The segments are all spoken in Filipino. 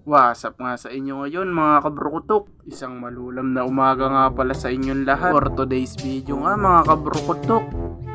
What's up nga sa inyo ngayon mga kabrukutok? Isang malulam na umaga nga pala sa inyong lahat. For today's video nga mga kabrukutok,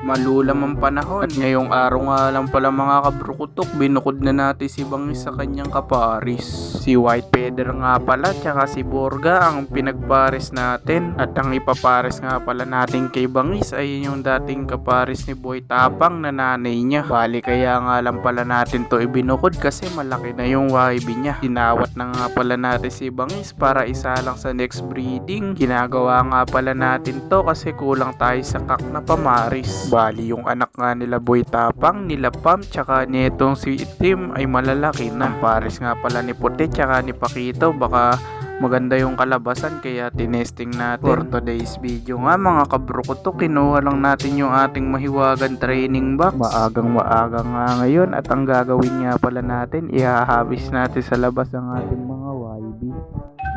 malulam ang panahon. At ngayong araw nga lang pala mga kabrukutok, binukod na natin si Bangis sa kanyang kaparis. Si White Feather nga pala tsaka si Borga ang pinagpares natin. At ang ipapares nga pala natin kay Bangis ay yung dating kaparis ni Boy Tapang na nanay niya. Bali kaya nga lang pala natin to ibinukod kasi malaki na yung YB niya. Tinawat na nga pala natin si Bangis para isa lang sa next breeding. Ginagawa nga pala natin to kasi kulang tayo sa kak na pamaris. Bali yung anak nga nila Boy Tapang, nila Pam, tsaka nitong si Itim ay malalaki na. Ang pares nga pala ni Puti tsaka ni Pakito baka maganda yung kalabasan kaya tinesting natin. For today's video nga mga kabrukuto, kinuha lang natin yung ating mahiwagan training box. Maagang nga ngayon at ang gagawin nga pala natin, ihahabis natin sa labas ang ating mga YB.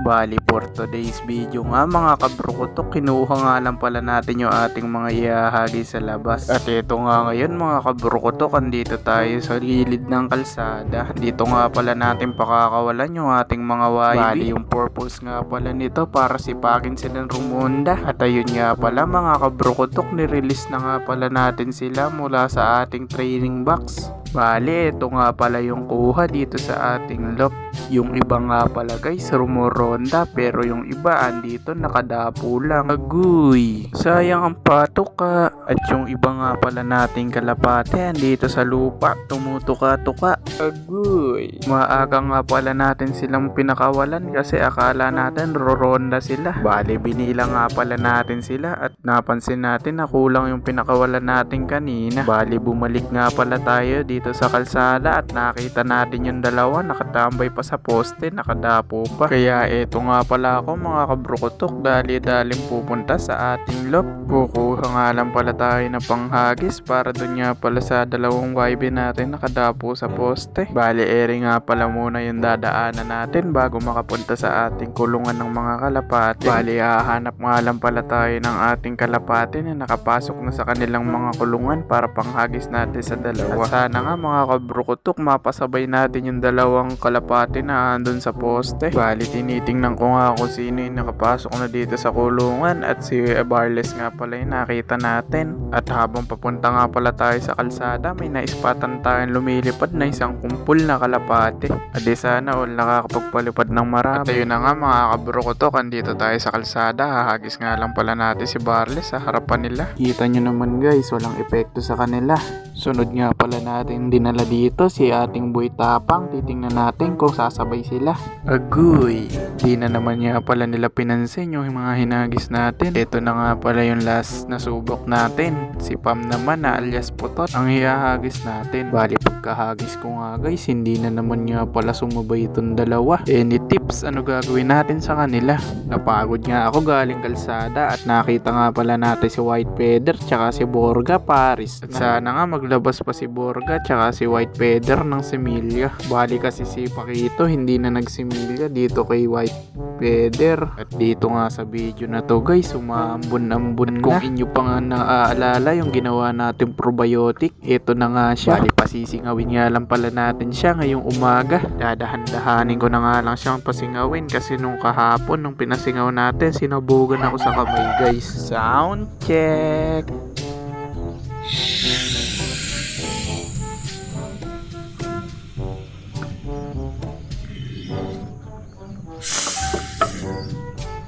Bali for today's video nga mga kabrukutok, kinuha nga lang pala natin yung ating mga ihahagi sa labas. At ito nga ngayon mga kabrukutok, andito tayo sa gilid ng kalsada. Dito nga pala natin pakakawalan yung ating mga YB. Bali yung purpose nga pala nito para sipakin silang rumonda. At ayun nga pala mga kabrukutok, nirelease na nga pala natin sila mula sa ating training box. Bali, ito nga pala yung kuha dito sa ating loft. Yung iba nga pala guys, rumoronda pero yung iba andito nakadapo lang. Aguy, sayang ang patuka. At yung iba nga pala nating kalapate andito sa lupa, tumutuka-tuka. Aguy, maaga nga pala natin silang pinakawalan kasi akala natin roronda sila. Bali, binila nga pala natin sila at napansin natin na kulang yung pinakawalan natin kanina. Bali, bumalik nga pala tayo dito sa kalsada at nakita natin yung dalawa nakatambay pa sa poste, nakadapo pa. Kaya eto nga pala ako mga kabrukutok, dali-daling pupunta sa ating loft. Kukuha nga lang pala tayo ng panghagis para dun nga pala sa dalawang YB natin nakadapo sa poste. Bali ere nga pala muna yung dadaanan natin bago makapunta sa ating kulungan ng mga kalapate. Bali hahanap nga lang pala tayo ng ating kalapate na nakapasok na sa kanilang mga kulungan para panghagis natin sa dalawa. At sana nga mga kabrukutok, mapasabay natin yung dalawang kalapate na andun sa poste. Bali tinitingnan ko nga kung sino yung nakapasok na dito sa kulungan at si Barles nga pala yung nakita natin. At habang papunta nga pala tayo sa kalsada, may naispatan tayong lumilipad na isang kumpul na kalapate. At di sana all nakakapagpalipad ng marami. At ayun na nga mga kabrukutok, andito tayo sa kalsada. Hahagis nga lang pala natin si Barles sa harapan nila. Kita nyo naman guys, walang epekto sa kanila. Sunod nga pala natin dinala dito si ating Boy Tapang. Titingnan natin kung sasabay sila. Aguy, di na naman nga pala nila pinansin yung mga hinagis natin. Ito na nga pala yung last na subok natin. Si Pam naman na alias Putot ang hihagis natin. Bali pagkahagis ko nga guys, hindi na naman nga pala sumabay itong dalawa. Any tips ano gagawin natin sa kanila? Napagod nga ako galing kalsada at nakita nga pala natin si White Feather tsaka si Borga Paris. At sana nga maglabas pa si Borga tsaka si White Feather ng similya. Bali kasi si Pakito hindi na nagsimilya dito kay White Feather. At dito nga sa video na to guys, umaambon-ambon na. Kung inyo pa nga naaalala yung ginawa natin probiotic, ito na nga siya. Bali pasisingawin nga lang pala natin siya ngayong umaga. Dadahan-dahanin ko na nga lang siyang pasingawin kasi nung kahapon nung pinasingaw natin, sinabugan ako sa kamay guys. Sound check.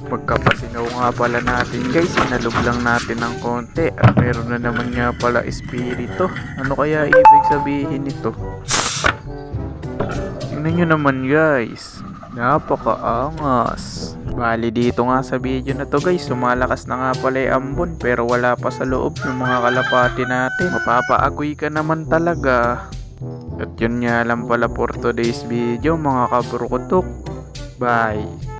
Pagkapasingaw nga pala natin guys, sinalog lang natin ng konti at meron na naman nga pala espiritu. Ano kaya ibig sabihin nito? Tingnan nyo naman guys, napakaangas. Bali dito nga sa video na to guys, sumalakas na nga pala yung ambon pero wala pa sa loob ng mga kalapati natin. Mapapaagoy ka naman talaga. At yun nga lang pala for today's video mga kabrukutok. Bye.